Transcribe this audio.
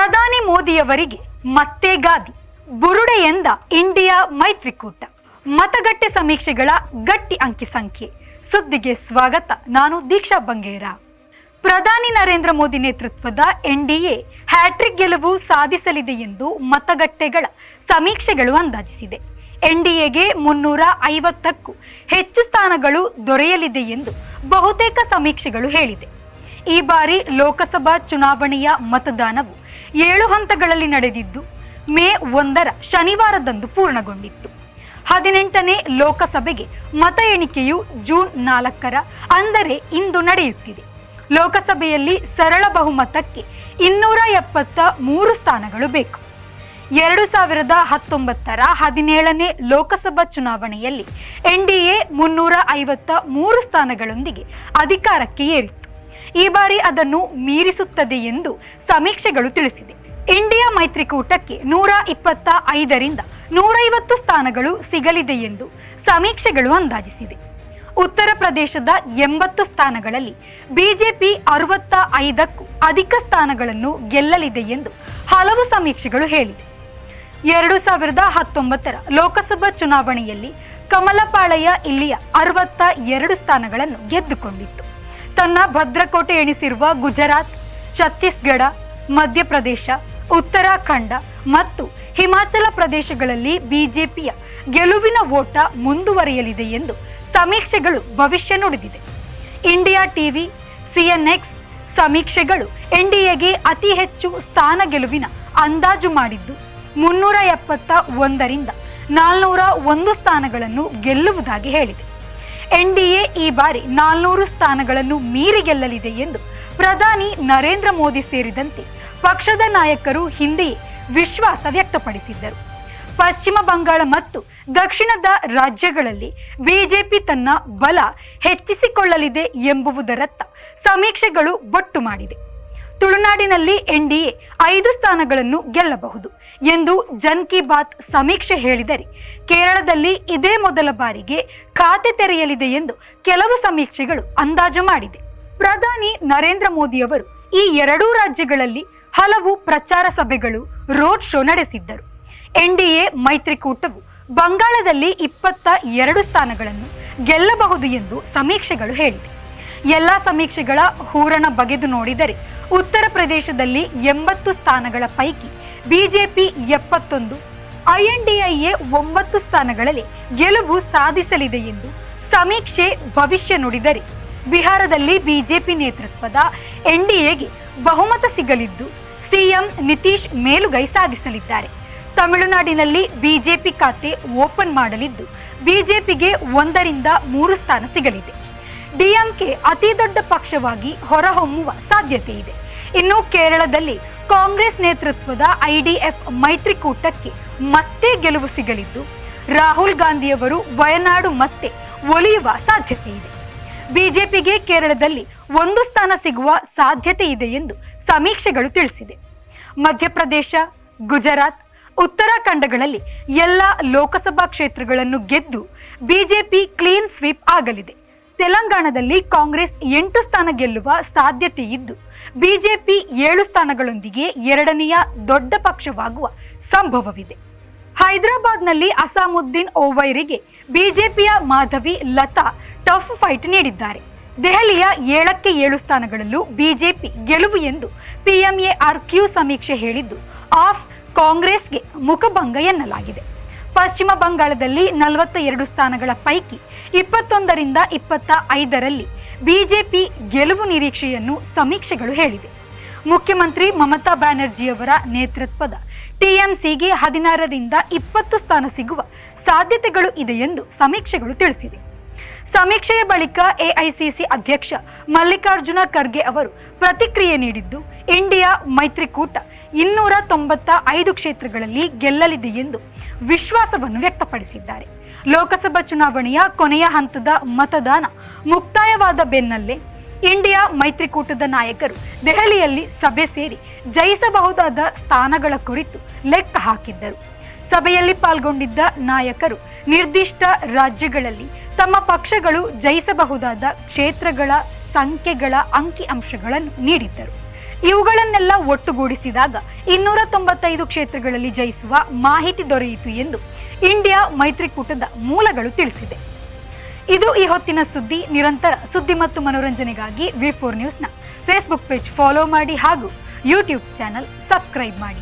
ಪ್ರಧಾನಿ ಮೋದಿಯವರಿಗೆ ಮತ್ತೆ ಗಾದಿ, ಬುರುಡೆಯೆಂದ ಇಂಡಿಯಾ ಮೈತ್ರಿಕೂಟ. ಮತಗಟ್ಟೆ ಸಮೀಕ್ಷೆಗಳ ಗಟ್ಟಿ ಅಂಕಿ ಸಂಖ್ಯೆ. ಸುದ್ದಿಗೆ ಸ್ವಾಗತ. ನಾನು ದೀಕ್ಷಾ ಬಂಗೇರ. ಪ್ರಧಾನಿ ನರೇಂದ್ರ ಮೋದಿ ನೇತೃತ್ವದ ಎನ್ಡಿಎ ಹ್ಯಾಟ್ರಿಕ್ ಗೆಲುವು ಸಾಧಿಸಲಿದೆ ಎಂದು ಮತಗಟ್ಟೆಗಳ ಸಮೀಕ್ಷೆಗಳು ಅಂದಾಜಿಸಿದೆ. ಎನ್ಡಿಎಗೆ 350ಕ್ಕೂ ಹೆಚ್ಚು ಸ್ಥಾನಗಳು ದೊರೆಯಲಿದೆ ಎಂದು ಬಹುತೇಕ ಸಮೀಕ್ಷೆಗಳು ಹೇಳಿದೆ. ಈ ಬಾರಿ ಲೋಕಸಭಾ ಚುನಾವಣೆಯ ಮತದಾನವು 7 ಹಂತಗಳಲ್ಲಿ ನಡೆದಿದ್ದು ಮೇ 1ರ ಶನಿವಾರದಂದು ಪೂರ್ಣಗೊಂಡಿತ್ತು. 18ನೇ ಲೋಕಸಭೆಗೆ ಮತ ಎಣಿಕೆಯು ಜೂನ್ 4ರ ಅಂದರೆ ಇಂದು ನಡೆಯುತ್ತಿದೆ. ಲೋಕಸಭೆಯಲ್ಲಿ ಸರಳ ಬಹುಮತಕ್ಕೆ 273 ಸ್ಥಾನಗಳು ಬೇಕು. 2019ರ 17ನೇ ಲೋಕಸಭಾ ಚುನಾವಣೆಯಲ್ಲಿ ಎನ್ಡಿಎ 353 ಸ್ಥಾನಗಳೊಂದಿಗೆ ಅಧಿಕಾರಕ್ಕೆ ಏರಿತ್ತು. ಈ ಬಾರಿ ಅದನ್ನು ಮೀರಿಸುತ್ತದೆ ಎಂದು ಸಮೀಕ್ಷೆಗಳು ತಿಳಿಸಿದೆ. ಇಂಡಿಯಾ ಮೈತ್ರಿಕೂಟಕ್ಕೆ 125ರಿಂದ 150 ಸ್ಥಾನಗಳು ಸಿಗಲಿದೆ ಎಂದು ಸಮೀಕ್ಷೆಗಳು ಅಂದಾಜಿಸಿದೆ. ಉತ್ತರ ಪ್ರದೇಶದ 80 ಸ್ಥಾನಗಳಲ್ಲಿ ಬಿಜೆಪಿ 65ಕ್ಕೂ ಅಧಿಕ ಸ್ಥಾನಗಳನ್ನು ಗೆಲ್ಲಲಿದೆ ಎಂದು ಹಲವು ಸಮೀಕ್ಷೆಗಳು ಹೇಳಿದೆ. 2019ರ ಲೋಕಸಭಾ ಚುನಾವಣೆಯಲ್ಲಿ ಕಮಲಪಾಳಯ ಇಲ್ಲಿಯ 62 ಸ್ಥಾನಗಳನ್ನು ಗೆದ್ದುಕೊಂಡಿತ್ತು. ತನ್ನ ಭದ್ರಕೋಟೆ ಎನಿಸಿರುವ ಗುಜರಾತ್, ಛತ್ತೀಸ್ಗಢ, ಮಧ್ಯಪ್ರದೇಶ, ಉತ್ತರಾಖಂಡ ಮತ್ತು ಹಿಮಾಚಲ ಪ್ರದೇಶಗಳಲ್ಲಿ ಬಿಜೆಪಿಯ ಗೆಲುವಿನ ಓಟ ಮುಂದುವರಿಯಲಿದೆ ಎಂದು ಸಮೀಕ್ಷೆಗಳು ಭವಿಷ್ಯ ನುಡಿದಿದೆ. ಇಂಡಿಯಾ ಟಿವಿ, ಸಿಎನ್ಎಕ್ಸ್ ಸಮೀಕ್ಷೆಗಳು ಎನ್ಡಿಎಗೆ ಅತಿ ಹೆಚ್ಚು ಸ್ಥಾನ ಗೆಲುವಿನ ಅಂದಾಜು ಮಾಡಿದ್ದು 371ರಿಂದ 401 ಸ್ಥಾನಗಳನ್ನು ಗೆಲ್ಲುವುದಾಗಿ ಹೇಳಿದೆ. ಎನ್ಡಿಎ ಈ ಬಾರಿ 400 ಸ್ಥಾನಗಳನ್ನು ಮೀರಿ ಗೆಲ್ಲಲಿದೆ ಎಂದು ಪ್ರಧಾನಿ ನರೇಂದ್ರ ಮೋದಿ ಸೇರಿದಂತೆ ಪಕ್ಷದ ನಾಯಕರು ಹಿಂದೆಯೇ ವಿಶ್ವಾಸ ವ್ಯಕ್ತಪಡಿಸಿದ್ದರು. ಪಶ್ಚಿಮ ಬಂಗಾಳ ಮತ್ತು ದಕ್ಷಿಣದ ರಾಜ್ಯಗಳಲ್ಲಿ ಬಿಜೆಪಿ ತನ್ನ ಬಲ ಹೆಚ್ಚಿಸಿಕೊಳ್ಳಲಿದೆ ಎಂಬುದರತ್ತ ಸಮೀಕ್ಷೆಗಳು ಬೊಟ್ಟು ಮಾಡಿದೆ. ತುಳುನಾಡಿನಲ್ಲಿ ಎನ್ಡಿಎ 5 ಸ್ಥಾನಗಳನ್ನು ಗೆಲ್ಲಬಹುದು ಎಂದು ಜನ್ ಕಿ ಬಾತ್ ಸಮೀಕ್ಷೆ ಹೇಳಿದರೆ, ಕೇರಳದಲ್ಲಿ ಇದೇ ಮೊದಲ ಬಾರಿಗೆ ಖಾತೆ ತೆರೆಯಲಿದೆ ಎಂದು ಕೆಲವು ಸಮೀಕ್ಷೆಗಳು ಅಂದಾಜು ಮಾಡಿದೆ. ಪ್ರಧಾನಿ ನರೇಂದ್ರ ಮೋದಿಯವರು ಈ 2 ರಾಜ್ಯಗಳಲ್ಲಿ ಹಲವು ಪ್ರಚಾರ ಸಭೆಗಳು, ರೋಡ್ ಶೋ ನಡೆಸಿದ್ದರು. ಎನ್ಡಿಎ ಮೈತ್ರಿಕೂಟವು ಬಂಗಾಳದಲ್ಲಿ 22 ಸ್ಥಾನಗಳನ್ನು ಗೆಲ್ಲಬಹುದು ಎಂದು ಸಮೀಕ್ಷೆಗಳು ಹೇಳಿದೆ. ಎಲ್ಲ ಸಮೀಕ್ಷೆಗಳ ಹೂರಣ ಬಗೆದು ನೋಡಿದರೆ ಉತ್ತರ ಪ್ರದೇಶದಲ್ಲಿ 80 ಸ್ಥಾನಗಳ ಪೈಕಿ ಬಿಜೆಪಿ 71, ಐಎನ್ಡಿಎ 9 ಸ್ಥಾನಗಳಲ್ಲಿ ಗೆಲುವು ಸಾಧಿಸಲಿದೆ ಎಂದು ಸಮೀಕ್ಷೆ ಭವಿಷ್ಯ ನುಡಿದರೆ, ಬಿಹಾರದಲ್ಲಿ ಬಿಜೆಪಿ ನೇತೃತ್ವದ ಎನ್ಡಿಎಗೆ ಬಹುಮತ ಸಿಗಲಿದ್ದು ಸಿಎಂ ನಿತೀಶ್ ಮೇಲುಗೈ ಸಾಧಿಸಲಿದ್ದಾರೆ. ತಮಿಳುನಾಡಿನಲ್ಲಿ ಬಿಜೆಪಿ ಖಾತೆ ಓಪನ್ ಮಾಡಲಿದ್ದು ಬಿಜೆಪಿಗೆ 1ರಿಂದ 3 ಸ್ಥಾನ ಸಿಗಲಿದೆ. ಡಿಎಂಕೆ ಅತಿ ದೊಡ್ಡ ಪಕ್ಷವಾಗಿ ಹೊರಹೊಮ್ಮುವ ಸಾಧ್ಯತೆ ಇದೆ. ಇನ್ನು ಕೇರಳದಲ್ಲಿ ಕಾಂಗ್ರೆಸ್ ನೇತೃತ್ವದ ಐಡಿಎಫ್ ಮೈತ್ರಿಕೂಟಕ್ಕೆ ಮತ್ತೆ ಗೆಲುವು ಸಿಗಲಿದ್ದು ರಾಹುಲ್ ಗಾಂಧಿಯವರು ವಯನಾಡು ಮತ್ತೆ ಒಲಿಯುವ ಸಾಧ್ಯತೆ ಇದೆ. ಬಿಜೆಪಿಗೆ ಕೇರಳದಲ್ಲಿ 1 ಸ್ಥಾನ ಸಿಗುವ ಸಾಧ್ಯತೆ ಇದೆ ಎಂದು ಸಮೀಕ್ಷೆಗಳು ತಿಳಿಸಿದೆ. ಮಧ್ಯಪ್ರದೇಶ, ಗುಜರಾತ್, ಉತ್ತರಾಖಂಡಗಳಲ್ಲಿ ಎಲ್ಲ ಲೋಕಸಭಾ ಕ್ಷೇತ್ರಗಳನ್ನು ಗೆದ್ದು ಬಿಜೆಪಿ ಕ್ಲೀನ್ ಸ್ವೀಪ್ ಆಗಲಿದೆ. ತೆಲಂಗಾಣದಲ್ಲಿ ಕಾಂಗ್ರೆಸ್ 8 ಸ್ಥಾನ ಗೆಲ್ಲುವ ಸಾಧ್ಯತೆ ಇದ್ದು ಬಿಜೆಪಿ 7 ಸ್ಥಾನಗಳೊಂದಿಗೆ 2ನೇಯ ದೊಡ್ಡ ಪಕ್ಷವಾಗುವ ಸಂಭವವಿದೆ. ಹೈದರಾಬಾದ್ನಲ್ಲಿ ಅಸಾಮುದ್ದೀನ್ ಓವೈರಿಗೆ ಬಿಜೆಪಿಯ ಮಾಧವಿ ಲತಾ ಟಫ್ ಫೈಟ್ ನೀಡಿದ್ದಾರೆ. ದೆಹಲಿಯ 7ಕ್ಕೆ 7 ಸ್ಥಾನಗಳಲ್ಲೂ ಬಿಜೆಪಿ ಗೆಲುವು ಎಂದು PMARQ ಸಮೀಕ್ಷೆ ಹೇಳಿದ್ದು ಆಫ್ ಕಾಂಗ್ರೆಸ್ಗೆ ಮುಖಭಂಗ ಎನ್ನಲಾಗಿದೆ. ಪಶ್ಚಿಮ ಬಂಗಾಳದಲ್ಲಿ 42 ಸ್ಥಾನಗಳ ಪೈಕಿ 21ರಿಂದ 25ರಲ್ಲಿ ಬಿಜೆಪಿ ಗೆಲುವು ನಿರೀಕ್ಷೆಯನ್ನು ಸಮೀಕ್ಷೆಗಳು ಹೇಳಿದೆ. ಮುಖ್ಯಮಂತ್ರಿ ಮಮತಾ ಬ್ಯಾನರ್ಜಿಯವರ ನೇತೃತ್ವದ ಟಿಎಂಸಿಗೆ 16ರಿಂದ 20 ಸ್ಥಾನ ಸಿಗುವ ಸಾಧ್ಯತೆಗಳು ಇದೆ ಎಂದು ಸಮೀಕ್ಷೆಗಳು ತಿಳಿಸಿದೆ. ಸಮೀಕ್ಷೆಯ ಬಳಿಕ ಎಐಸಿಸಿ ಅಧ್ಯಕ್ಷ ಮಲ್ಲಿಕಾರ್ಜುನ ಖರ್ಗೆ ಅವರು ಪ್ರತಿಕ್ರಿಯೆ ನೀಡಿದ್ದು, ಇಂಡಿಯಾ ಮೈತ್ರಿಕೂಟ 295 ಕ್ಷೇತ್ರಗಳಲ್ಲಿ ಗೆಲ್ಲಲಿದೆ ಎಂದು ವಿಶ್ವಾಸವನ್ನು ವ್ಯಕ್ತಪಡಿಸಿದ್ದಾರೆ. ಲೋಕಸಭಾ ಚುನಾವಣೆಯ ಕೊನೆಯ ಹಂತದ ಮತದಾನ ಮುಕ್ತಾಯವಾದ ಬೆನ್ನಲ್ಲೇ ಇಂಡಿಯಾ ಮೈತ್ರಿಕೂಟದ ನಾಯಕರು ದೆಹಲಿಯಲ್ಲಿ ಸಭೆ ಸೇರಿ ಜಯಿಸಬಹುದಾದ ಸ್ಥಾನಗಳ ಕುರಿತು ಲೆಕ್ಕ ಹಾಕಿದ್ದರು. ಸಭೆಯಲ್ಲಿ ಪಾಲ್ಗೊಂಡಿದ್ದ ನಾಯಕರು ನಿರ್ದಿಷ್ಟ ರಾಜ್ಯಗಳಲ್ಲಿ ತಮ್ಮ ಪಕ್ಷಗಳು ಜಯಿಸಬಹುದಾದ ಕ್ಷೇತ್ರಗಳ ಸಂಖ್ಯೆಗಳ ಅಂಕಿ ಅಂಶಗಳನ್ನು ನೀಡಿದ್ದರು. ಇವುಗಳನ್ನೆಲ್ಲ ಒಟ್ಟುಗೂಡಿಸಿದಾಗ 295 ಕ್ಷೇತ್ರಗಳಲ್ಲಿ ಜಯಿಸುವ ಮಾಹಿತಿ ದೊರೆಯಿತು ಎಂದು ಇಂಡಿಯಾ ಮೈತ್ರಿಕೂಟದ ಮೂಲಗಳು ತಿಳಿಸಿದೆ. ಇದು ಈ ಹೊತ್ತಿನ ಸುದ್ದಿ. ನಿರಂತರ ಸುದ್ದಿ ಮತ್ತು ಮನೋರಂಜನೆಗಾಗಿ V4 ನ್ಯೂಸ್ನ ಫೇಸ್ಬುಕ್ ಪೇಜ್ ಫಾಲೋ ಮಾಡಿ ಹಾಗೂ ಯೂಟ್ಯೂಬ್ ಚಾನಲ್ ಸಬ್ಸ್ಕ್ರೈಬ್ ಮಾಡಿ.